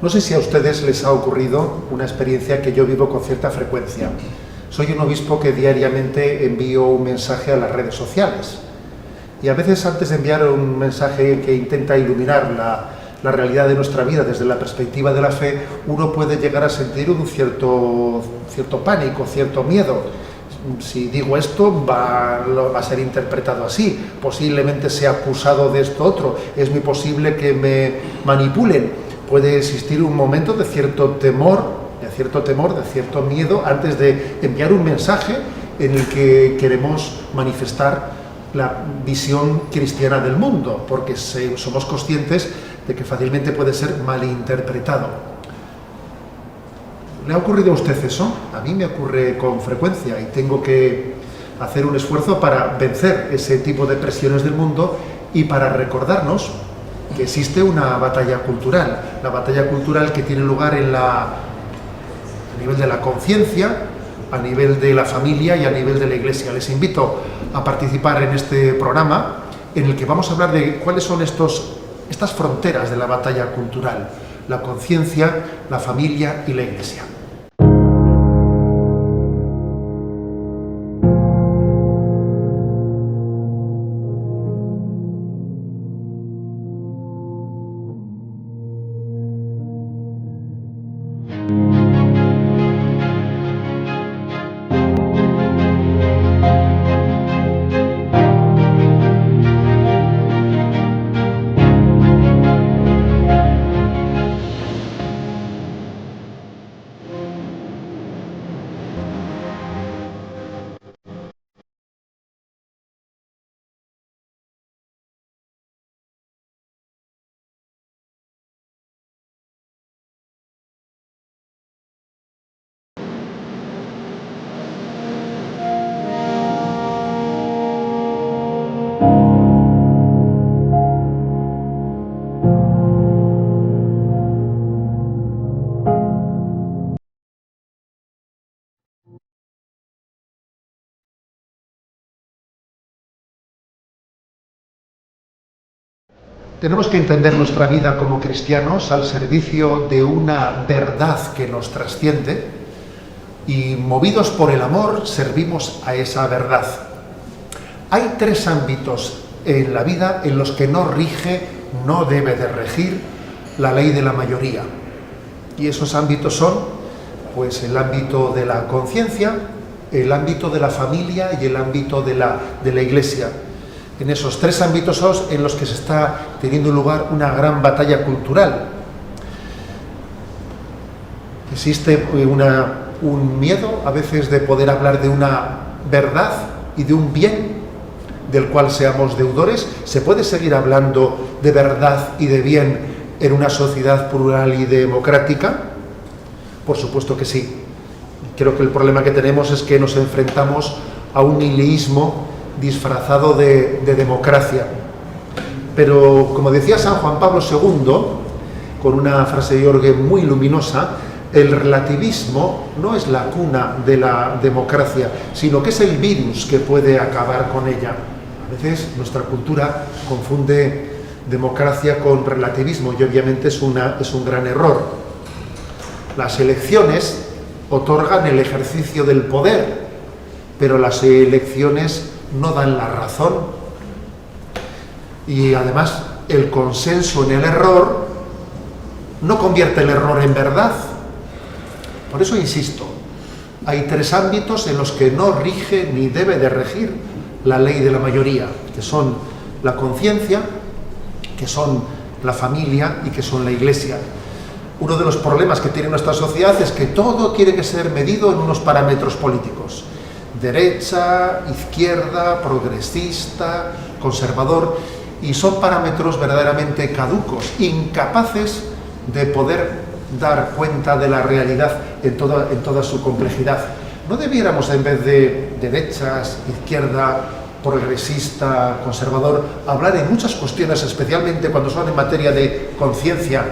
No sé si a ustedes les ha ocurrido una experiencia que yo vivo con cierta frecuencia. Soy un obispo que diariamente envío un mensaje a las redes sociales. Y a veces, antes de enviar un mensaje que intenta iluminar la realidad de nuestra vida desde la perspectiva de la fe, uno puede llegar a sentir un cierto pánico, cierto miedo. Si digo esto, va a ser interpretado así, posiblemente sea acusado de esto otro, es muy posible que me manipulen. Puede existir un momento de cierto temor, de cierto miedo, antes de enviar un mensaje en el que queremos manifestar la visión cristiana del mundo, porque somos conscientes de que fácilmente puede ser malinterpretado. ¿Le ha ocurrido a usted eso? A mí me ocurre con frecuencia y tengo que hacer un esfuerzo para vencer ese tipo de presiones del mundo y para recordarnos que existe una batalla cultural, la batalla cultural que tiene lugar a nivel de la conciencia, a nivel de la familia y a nivel de la Iglesia. Les invito a participar en este programa en el que vamos a hablar de cuáles son estas fronteras de la batalla cultural: la conciencia, la familia y la Iglesia. Tenemos que entender nuestra vida como cristianos al servicio de una verdad que nos trasciende y, movidos por el amor, servimos a esa verdad. Hay 3 ámbitos en la vida en los que no debe de regir la ley de la mayoría. Y esos ámbitos son, pues, el ámbito de la conciencia, el ámbito de la familia y el ámbito de la Iglesia. En esos 3 ámbitos son en los que se está teniendo lugar una gran batalla cultural. Existe un miedo a veces de poder hablar de una verdad y de un bien del cual seamos deudores. ¿Se puede seguir hablando de verdad y de bien en una sociedad plural y democrática? Por supuesto que sí. Creo que el problema que tenemos es que nos enfrentamos a un nihilismo disfrazado de democracia. Pero, como decía San Juan Pablo II, con una frase de Jorgen muy luminosa, el relativismo no es la cuna de la democracia, sino que es el virus que puede acabar con ella. A veces nuestra cultura confunde democracia con relativismo y obviamente es un gran error. Las elecciones otorgan el ejercicio del poder, pero las elecciones no dan la razón. Y además, el consenso en el error no convierte el error en verdad. Por eso insisto, hay 3 ámbitos en los que no rige ni debe de regir la ley de la mayoría, que son la conciencia, que son la familia y que son la Iglesia. Uno de los problemas que tiene nuestra sociedad es que todo tiene que ser medido en unos parámetros políticos: derecha, izquierda, progresista, conservador, y son parámetros verdaderamente caducos, incapaces de poder dar cuenta de la realidad en toda su complejidad. ¿No debiéramos, en vez de derechas, izquierda, progresista, conservador, hablar en muchas cuestiones, especialmente cuando son en materia de conciencia,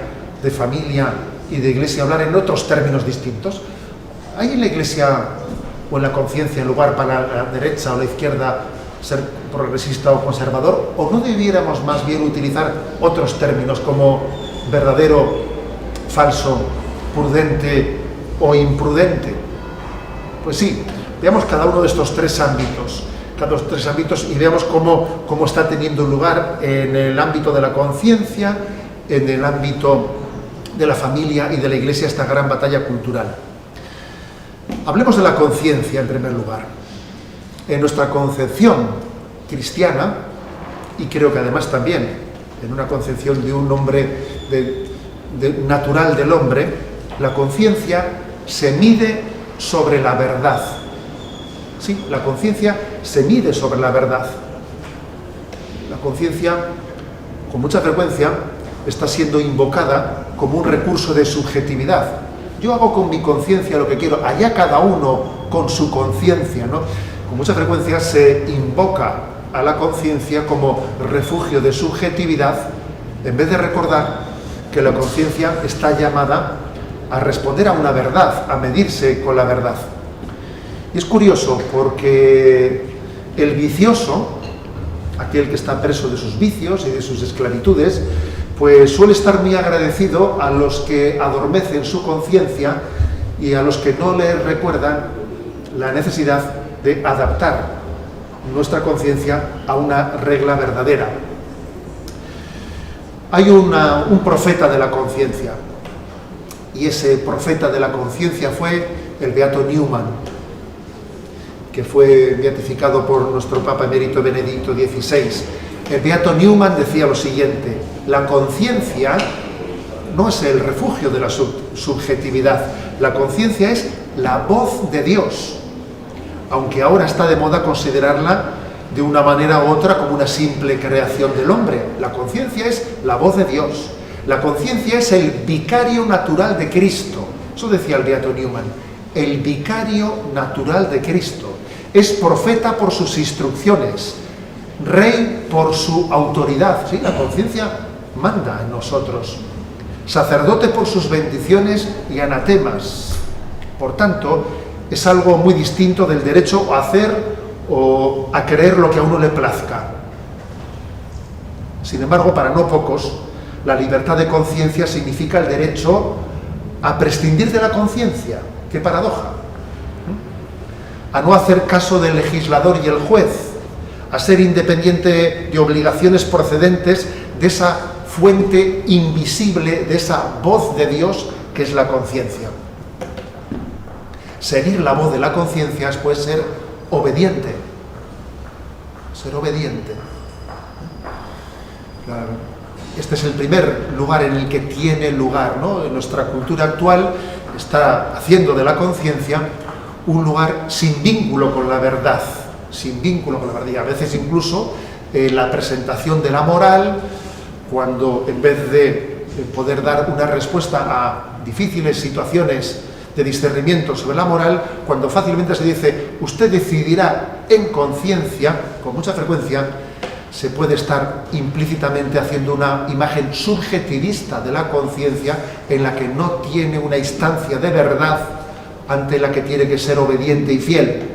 de familia y de Iglesia, hablar en otros términos distintos? ¿Hay en la Iglesia o en la conciencia lugar para la derecha o la izquierda ser progresista o conservador? ¿O no debiéramos más bien utilizar otros términos como verdadero falso, prudente o imprudente? Pues sí, veamos cada uno de estos tres ámbitos, y veamos cómo está teniendo lugar en el ámbito de la conciencia, en el ámbito de la familia y de la Iglesia esta gran batalla cultural. Hablemos de la conciencia en primer lugar. En nuestra concepción cristiana, y creo que además también en una concepción de un hombre natural del hombre, la conciencia se mide sobre la verdad. Sí, la conciencia se mide sobre la verdad. La conciencia, con mucha frecuencia, está siendo invocada como un recurso de subjetividad. Yo hago con mi conciencia lo que quiero, allá cada uno con su conciencia, ¿no? Con mucha frecuencia se invoca a la conciencia como refugio de subjetividad, en vez de recordar que la conciencia está llamada a responder a una verdad, a medirse con la verdad. Y es curioso porque el vicioso, aquel que está preso de sus vicios y de sus esclavitudes, pues suele estar muy agradecido a los que adormecen su conciencia y a los que no le recuerdan la necesidad de adaptar nuestra conciencia a una regla verdadera. Hay un profeta de la conciencia, y ese profeta de la conciencia fue el beato Newman, que fue beatificado por nuestro Papa Emérito Benedicto XVI. El beato Newman decía lo siguiente: la conciencia no es el refugio de la subjetividad, la conciencia es la voz de Dios, aunque ahora está de moda considerarla de una manera u otra como una simple creación del hombre. La conciencia es la voz de Dios, la conciencia es el vicario natural de Cristo. Eso decía el beato Newman, el vicario natural de Cristo. Es profeta por sus instrucciones, rey por su autoridad. ¿Sí? La conciencia manda en nosotros. Sacerdote por sus bendiciones y anatemas. Por tanto, es algo muy distinto del derecho a hacer o a creer lo que a uno le plazca. Sin embargo, para no pocos, la libertad de conciencia significa el derecho a prescindir de la conciencia. ¡Qué paradoja! A no hacer caso del legislador y el juez, a ser independiente de obligaciones procedentes de esa fuente invisible, de esa voz de Dios que es la conciencia. Seguir la voz de la conciencia es pues ser obediente. Ser obediente. Este es el primer lugar en el que tiene lugar, ¿no? En nuestra cultura actual está haciendo de la conciencia un lugar sin vínculo con la verdad, sin vínculo con la verdad. Y a veces incluso la presentación de la moral, cuando en vez de poder dar una respuesta a difíciles situaciones de discernimiento sobre la moral, cuando fácilmente se dice usted decidirá en conciencia, con mucha frecuencia se puede estar implícitamente haciendo una imagen subjetivista de la conciencia en la que no tiene una instancia de verdad ante la que tiene que ser obediente y fiel.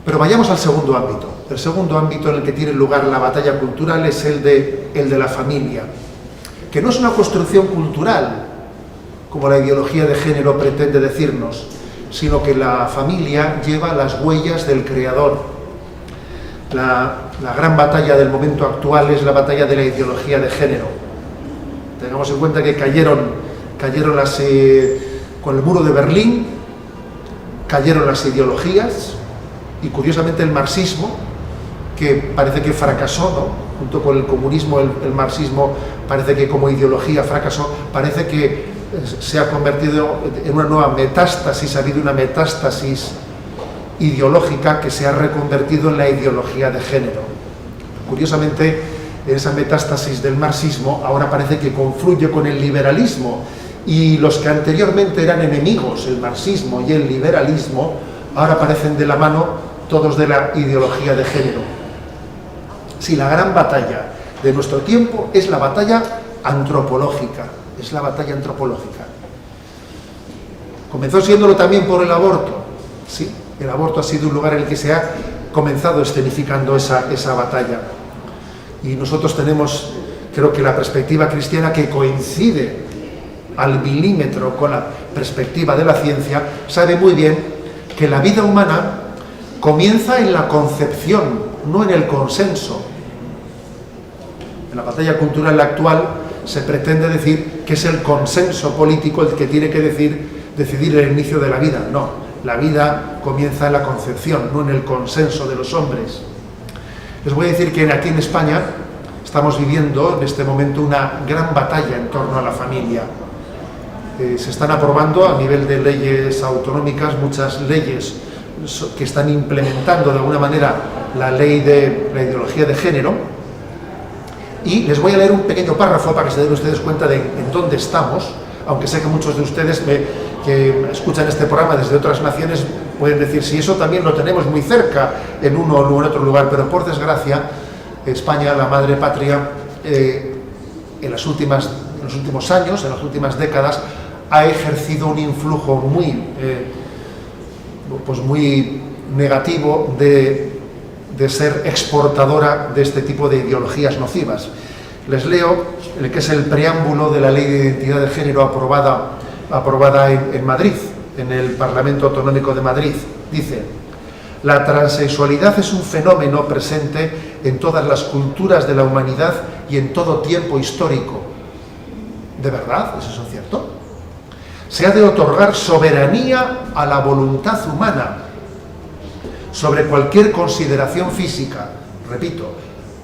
Pero vayamos al segundo ámbito. El segundo ámbito en el que tiene lugar la batalla cultural es el de la familia, que no es una construcción cultural, como la ideología de género pretende decirnos, sino que la familia lleva las huellas del Creador. La gran batalla del momento actual es la batalla de la ideología de género. Tengamos en cuenta que cayeron con el muro de Berlín, cayeron las ideologías, y curiosamente el marxismo, que parece que fracasó, ¿no? Junto con el comunismo, el marxismo parece que como ideología fracasó, parece que se ha convertido en una nueva metástasis, ha habido una metástasis ideológica que se ha reconvertido en la ideología de género. Curiosamente, en esa metástasis del marxismo ahora parece que confluye con el liberalismo, y los que anteriormente eran enemigos, el marxismo y el liberalismo, ahora parecen de la mano todos de la ideología de género. Sí, la gran batalla de nuestro tiempo es la batalla antropológica, es la batalla antropológica. Comenzó siéndolo también por el aborto. Sí, el aborto ha sido un lugar en el que se ha comenzado escenificando esa batalla. Y nosotros tenemos, creo que la perspectiva cristiana que coincide al milímetro con la perspectiva de la ciencia, sabe muy bien que la vida humana comienza en la concepción, no en el consenso. En la batalla cultural actual se pretende decir que es el consenso político el que tiene que decidir el inicio de la vida. No, la vida comienza en la concepción, no en el consenso de los hombres. Les voy a decir que aquí en España estamos viviendo en este momento una gran batalla en torno a la familia. Se están aprobando a nivel de leyes autonómicas muchas leyes que están implementando de alguna manera la ley de la ideología de género, y les voy a leer un pequeño párrafo para que se den ustedes cuenta de en dónde estamos, aunque sé que muchos de ustedes que escuchan este programa desde otras naciones pueden decir, si eso también lo tenemos muy cerca en uno o en otro lugar, pero por desgracia España, la madre patria, en los últimos años, en las últimas décadas, ha ejercido un influjo muy negativo de ser exportadora de este tipo de ideologías nocivas. Les leo el que es el preámbulo de la Ley de Identidad de Género aprobada en Madrid, en el Parlamento Autonómico de Madrid. Dice: la transexualidad es un fenómeno presente en todas las culturas de la humanidad y en todo tiempo histórico. ¿De verdad? ¿Es eso cierto? Se ha de otorgar soberanía a la voluntad humana sobre cualquier consideración física. Repito,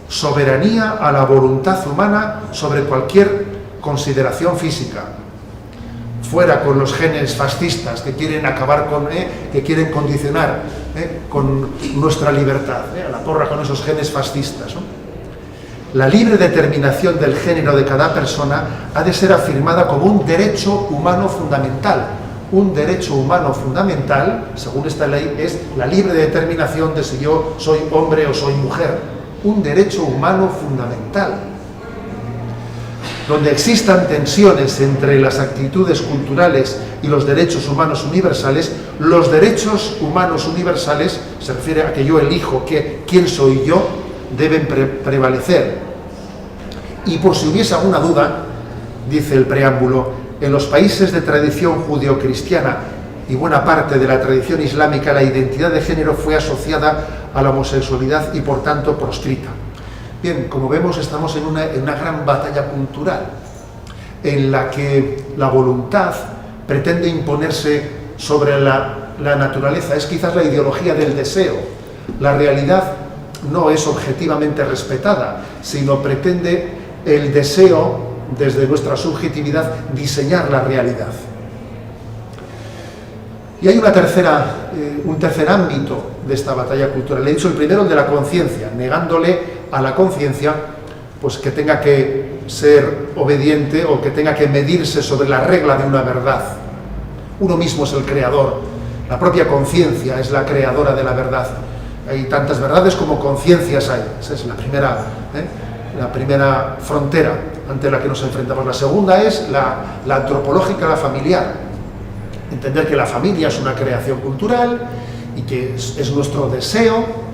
soberanía a la voluntad humana sobre cualquier consideración física. Fuera con los genes fascistas que quieren acabar con, que quieren condicionar con nuestra libertad, a la porra con esos genes fascistas, ¿no? La libre determinación del género de cada persona ha de ser afirmada como un derecho humano fundamental. Un derecho humano fundamental, según esta ley, es la libre determinación de si yo soy hombre o soy mujer. Un derecho humano fundamental. Donde existan tensiones entre las actitudes culturales y los derechos humanos universales, los derechos humanos universales, se refiere a que yo elijo quién soy yo, deben prevalecer. Y por si hubiese alguna duda, dice el preámbulo, en los países de tradición judeocristiana y buena parte de la tradición islámica, la identidad de género fue asociada a la homosexualidad y por tanto proscrita. Bien, como vemos, estamos en una gran batalla cultural en la que la voluntad pretende imponerse sobre la naturaleza. Es quizás la ideología del deseo. La realidad no es objetivamente respetada, sino pretende el deseo, desde nuestra subjetividad, diseñar la realidad. Y hay un tercer ámbito de esta batalla cultural. Le he dicho el primero, el de la conciencia, negándole a la conciencia pues que tenga que ser obediente o que tenga que medirse sobre la regla de una verdad. Uno mismo es el creador, la propia conciencia es la creadora de la verdad. Hay tantas verdades como conciencias hay. Esa es la primera frontera ante la que nos enfrentamos. La segunda es la antropológica, la familiar. Entender que la familia es una creación cultural y que es nuestro deseo,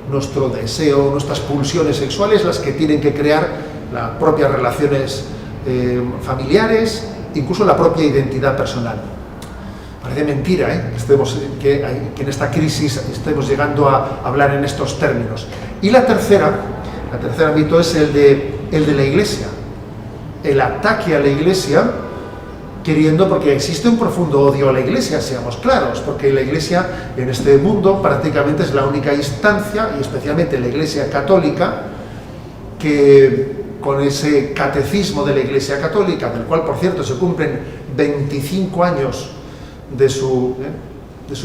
nuestras pulsiones sexuales las que tienen que crear las propias relaciones familiares, incluso la propia identidad personal. Parece mentira que en esta crisis estemos llegando a hablar en estos términos. Y el tercer ámbito es el de la Iglesia. El ataque a la Iglesia, porque existe un profundo odio a la Iglesia, seamos claros, porque la Iglesia en este mundo prácticamente es la única instancia, y especialmente la Iglesia católica, que con ese catecismo de la Iglesia católica, del cual por cierto se cumplen 25 años de su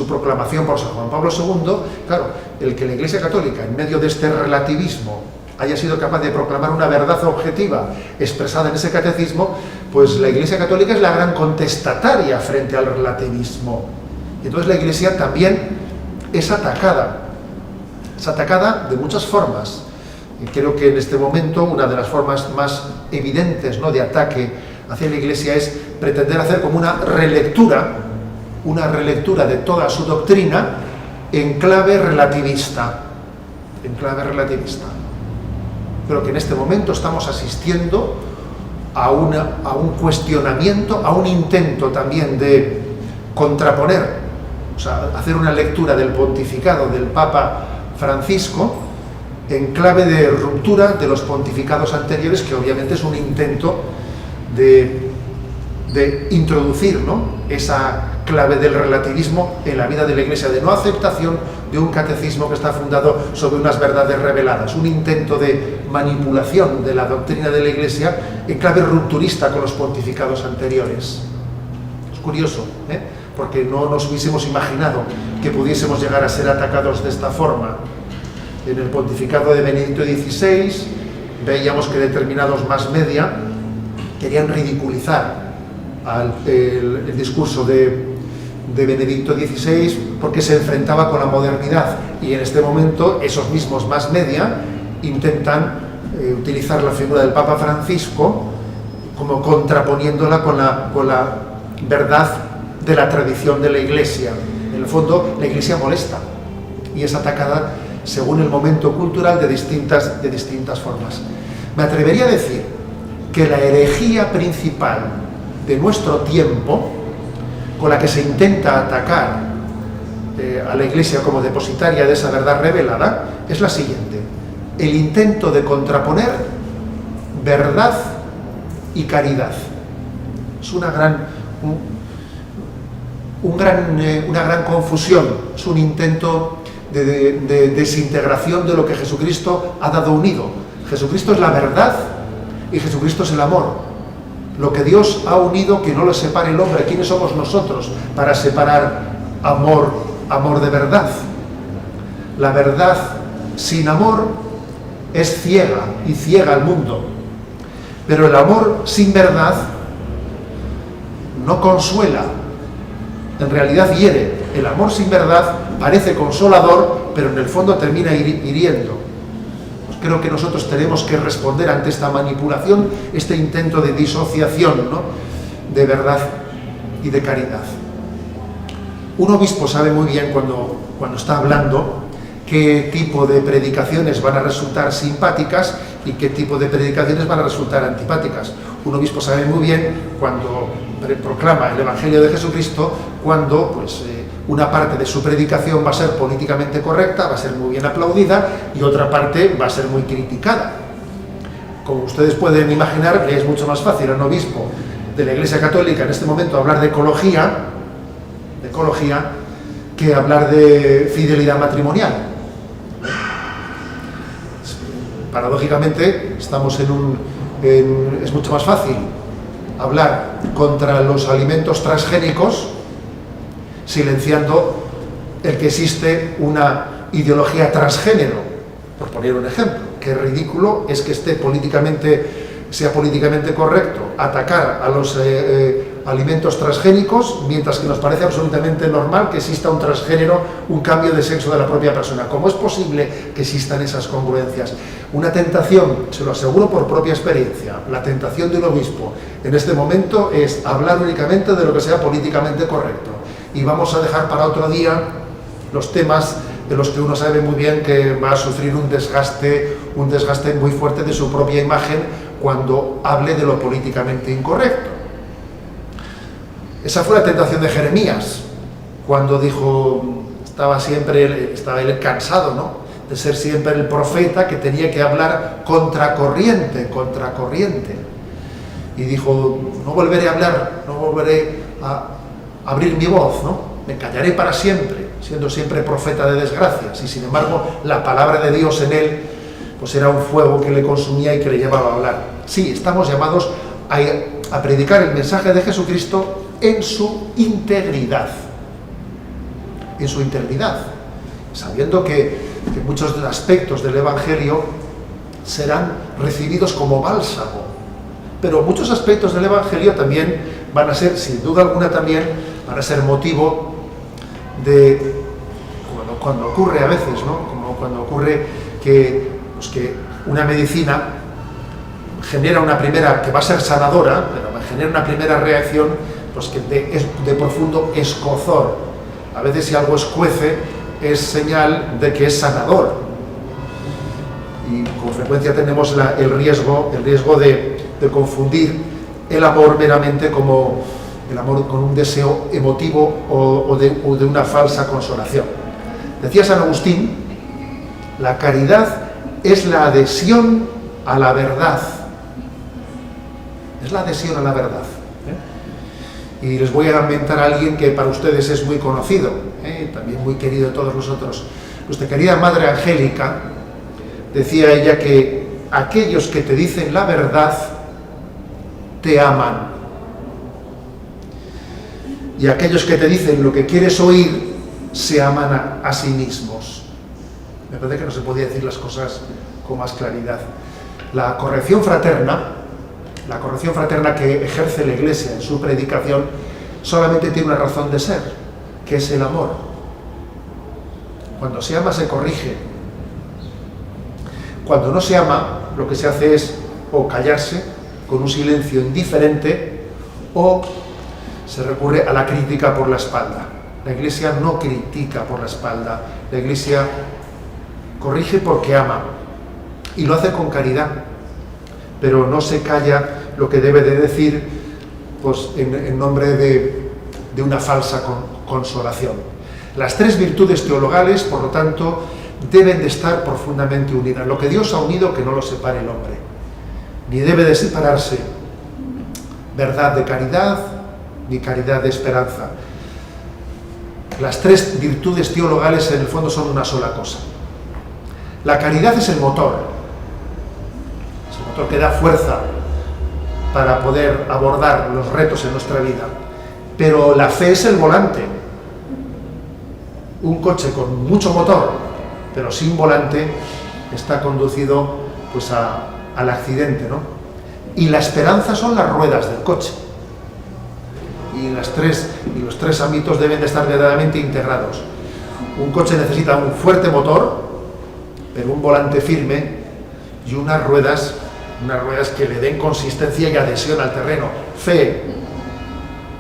proclamación por San Juan Pablo II, claro, el que la Iglesia católica, en medio de este relativismo, haya sido capaz de proclamar una verdad objetiva expresada en ese catecismo, pues la Iglesia católica es la gran contestataria frente al relativismo. Y entonces la Iglesia también es atacada de muchas formas. Y creo que en este momento una de las formas más evidentes, ¿no?, de ataque hacia la Iglesia es pretender hacer como una relectura de toda su doctrina en clave relativista. Creo que en este momento estamos asistiendo a un cuestionamiento, a un intento también de contraponer, o sea, hacer una lectura del pontificado del Papa Francisco en clave de ruptura de los pontificados anteriores, que obviamente es un intento de introducir, ¿no?, esa clave del relativismo en la vida de la Iglesia, de no aceptación de un catecismo que está fundado sobre unas verdades reveladas, un intento de manipulación de la doctrina de la Iglesia en clave rupturista con los pontificados anteriores. Es curioso, porque no nos hubiésemos imaginado que pudiésemos llegar a ser atacados de esta forma. En el pontificado de Benedicto XVI veíamos que determinados mass media querían ridiculizar el discurso de Benedicto XVI porque se enfrentaba con la modernidad, y en este momento esos mismos mass media intentan utilizar la figura del Papa Francisco como contraponiéndola con la verdad de la tradición de la Iglesia. En el fondo, la Iglesia molesta y es atacada según el momento cultural de distintas formas. Me atrevería a decir que la herejía principal de nuestro tiempo, con la que se intenta atacar a la Iglesia como depositaria de esa verdad revelada, es la siguiente: el intento de contraponer verdad y caridad. Es una gran confusión, es un intento de desintegración de lo que Jesucristo ha dado unido. Jesucristo es la verdad y Jesucristo es el amor. Lo que Dios ha unido, que no lo separe el hombre. ¿Quiénes somos nosotros para separar amor de verdad? La verdad sin amor es ciega y ciega al mundo. Pero el amor sin verdad no consuela, en realidad hiere. El amor sin verdad parece consolador, pero en el fondo termina hiriendo. Pues creo que nosotros tenemos que responder ante esta manipulación, este intento de disociación, ¿no?, de verdad y de caridad. Un obispo sabe muy bien cuando está hablando qué tipo de predicaciones van a resultar simpáticas y qué tipo de predicaciones van a resultar antipáticas. Un obispo sabe muy bien cuando proclama el Evangelio de Jesucristo, cuando una parte de su predicación va a ser políticamente correcta, va a ser muy bien aplaudida, y otra parte va a ser muy criticada. Como ustedes pueden imaginar, es mucho más fácil a un obispo de la Iglesia Católica en este momento hablar de ecología que hablar de fidelidad matrimonial. Paradójicamente, estamos es mucho más fácil hablar contra los alimentos transgénicos, silenciando el que existe una ideología transgénero, por poner un ejemplo. Qué ridículo es que sea políticamente correcto atacar a los alimentos transgénicos, mientras que nos parece absolutamente normal que exista un transgénero, un cambio de sexo de la propia persona. ¿Cómo es posible que existan esas congruencias? Una tentación, se lo aseguro por propia experiencia, la tentación de un obispo en este momento es hablar únicamente de lo que sea políticamente correcto. Y vamos a dejar para otro día los temas de los que uno sabe muy bien que va a sufrir un desgaste muy fuerte de su propia imagen cuando hable de lo políticamente incorrecto. Esa fue la tentación de Jeremías, cuando dijo, estaba él cansado, ¿no?, de ser siempre el profeta que tenía que hablar contracorriente. Y dijo, no volveré a hablar, no volveré a abrir mi voz, ¿no? Me callaré para siempre, siendo siempre profeta de desgracias. Y sin embargo, la palabra de Dios en él, pues era un fuego que le consumía y que le llevaba a hablar. Sí, estamos llamados a predicar el mensaje de Jesucristo en su integridad, sabiendo que muchos aspectos del Evangelio serán recibidos como bálsamo, pero muchos aspectos del Evangelio también van a ser, sin duda alguna van a ser motivo de, cuando ocurre a veces, ¿no?, como cuando ocurre que una medicina genera una primera, que va a ser sanadora, pero genera una primera reacción, pues que de profundo escozor. A veces si algo escuece es señal de que es sanador. Y con frecuencia tenemos el riesgo de de confundir el amor meramente como el amor con un deseo emotivo o de una falsa consolación. Decía San Agustín, la caridad es la adhesión a la verdad. Es la adhesión a la verdad. Y les voy a inventar a alguien que para ustedes es muy conocido, también muy querido de todos nosotros. Nuestra querida Madre Angélica, decía ella que aquellos que te dicen la verdad te aman. Y aquellos que te dicen lo que quieres oír se aman a sí mismos. Me parece que no se podía decir las cosas con más claridad. La corrección fraterna que ejerce la Iglesia en su predicación solamente tiene una razón de ser, que es el amor. Cuando se ama se corrige. Cuando no se ama, lo que se hace es o callarse con un silencio indiferente o se recurre a la crítica por la espalda. La Iglesia no critica por la espalda, la Iglesia corrige porque ama y lo hace con caridad, pero no se calla lo que debe de decir pues, en nombre de una falsa consolación. Las tres virtudes teologales, por lo tanto, deben de estar profundamente unidas. Lo que Dios ha unido, que no lo separe el hombre. Ni debe de separarse verdad de caridad, ni caridad de esperanza. Las tres virtudes teologales en el fondo son una sola cosa. La caridad es el motor que da fuerza para poder abordar los retos en nuestra vida, pero la fe es el volante. Un coche con mucho motor, pero sin volante, está conducido pues al accidente, ¿no? Y la esperanza son las ruedas del coche. Y los tres ámbitos deben de estar verdaderamente integrados. Un coche necesita un fuerte motor, pero un volante firme y unas ruedas que le den consistencia y adhesión al terreno. Fe,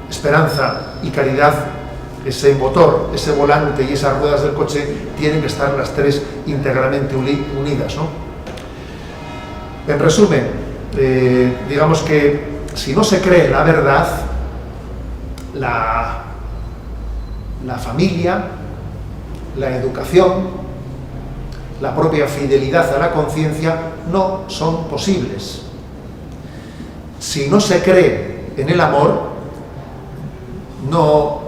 esperanza y caridad, ese motor, ese volante y esas ruedas del coche tienen que estar las tres íntegramente unidas, ¿no? En resumen, digamos que si no se cree la verdad, la familia, la educación, la propia fidelidad a la conciencia no son posibles. Si no se cree en el amor, no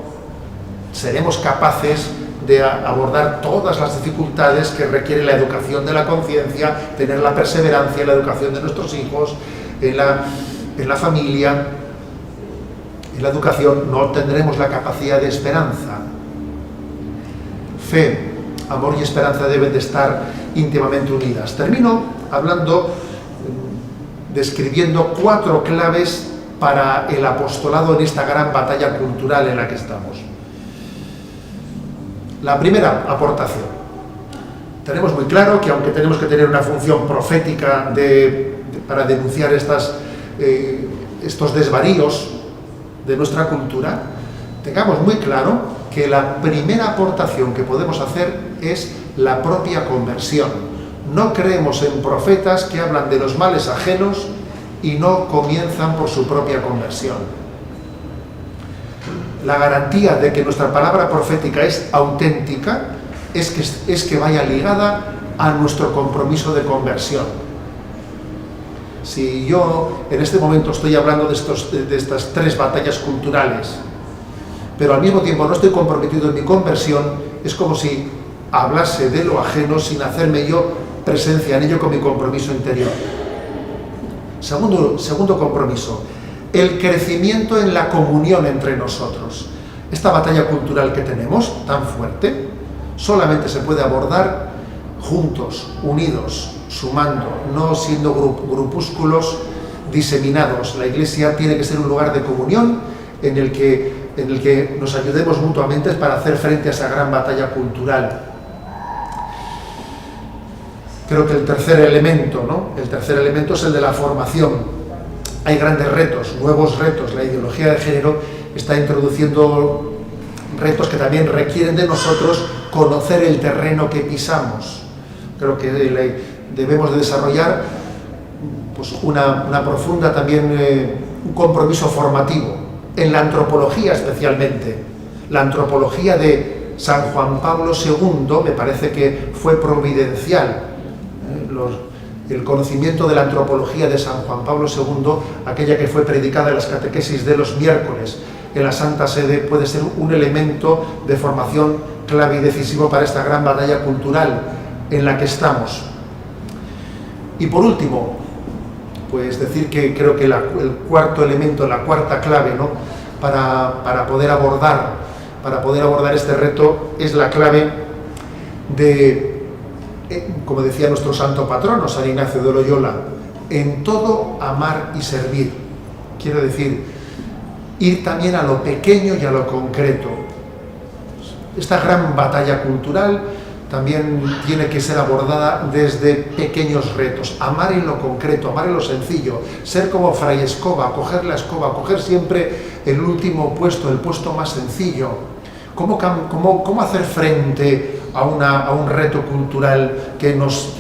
seremos capaces de abordar todas las dificultades que requiere la educación de la conciencia, tener la perseverancia en la educación de nuestros hijos, en la familia. En la educación no tendremos la capacidad de esperanza. Fe, amor y esperanza deben de estar íntimamente unidas. Termino describiendo 4 claves para el apostolado en esta gran batalla cultural en la que estamos. La primera aportación. Tenemos muy claro que aunque tenemos que tener una función profética para denunciar estos desvaríos de nuestra cultura, tengamos muy claro que la primera aportación que podemos hacer es la propia conversión. No creemos en profetas que hablan de los males ajenos y no comienzan por su propia conversión. La garantía de que nuestra palabra profética es auténtica es que vaya ligada a nuestro compromiso de conversión. Si yo en este momento estoy hablando de estas 3 batallas culturales, pero al mismo tiempo no estoy comprometido en mi conversión, es como si hablase de lo ajeno sin hacerme yo presencia en ello con mi compromiso interior. Segundo compromiso, el crecimiento en la comunión entre nosotros. Esta batalla cultural que tenemos, tan fuerte, solamente se puede abordar juntos, unidos, sumando, no siendo grupúsculos diseminados. La Iglesia tiene que ser un lugar de comunión en el que nos ayudemos mutuamente para hacer frente a esa gran batalla cultural. Creo que el tercer elemento es el de la formación. Hay grandes retos, nuevos retos. La ideología de género está introduciendo retos que también requieren de nosotros conocer el terreno que pisamos. Creo que debemos de desarrollar pues una profunda también, un compromiso formativo, en la antropología especialmente. La antropología de San Juan Pablo II me parece que fue providencial. El conocimiento de la antropología de San Juan Pablo II, aquella que fue predicada en las catequesis de los miércoles en la Santa Sede, puede ser un elemento de formación clave y decisivo para esta gran batalla cultural en la que estamos. Y por último, pues decir que creo que el cuarto elemento, la cuarta clave, ¿no?, para poder abordar este reto es la clave de, como decía nuestro santo patrono, San Ignacio de Loyola, en todo amar y servir. Quiero decir, ir también a lo pequeño y a lo concreto. Esta gran batalla cultural también tiene que ser abordada desde pequeños retos. Amar en lo concreto, amar en lo sencillo, ser como Fray Escoba, coger la escoba, coger siempre el último puesto, el puesto más sencillo. ¿Cómo hacer frente a un reto cultural que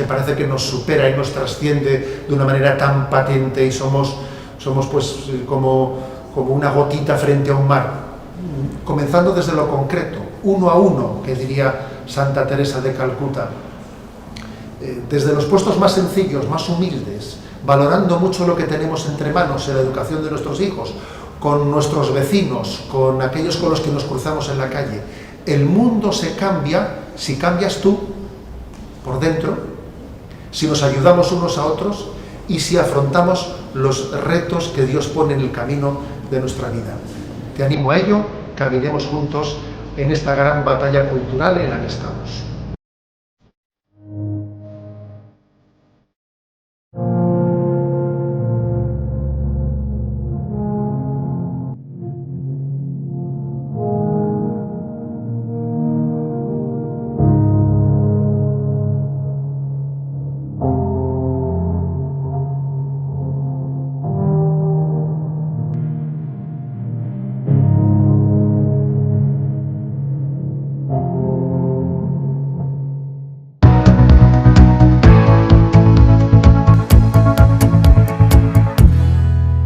parece que nos supera y nos trasciende de una manera tan patente y somos pues como una gotita frente a un mar? Comenzando desde lo concreto, uno a uno, que diría Santa Teresa de Calcuta, desde los puestos más sencillos, más humildes, valorando mucho lo que tenemos entre manos en la educación de nuestros hijos, con nuestros vecinos, con aquellos con los que nos cruzamos en la calle. El mundo se cambia si cambias tú por dentro, si nos ayudamos unos a otros y si afrontamos los retos que Dios pone en el camino de nuestra vida. Te animo a ello, caminemos juntos en esta gran batalla cultural en la que estamos.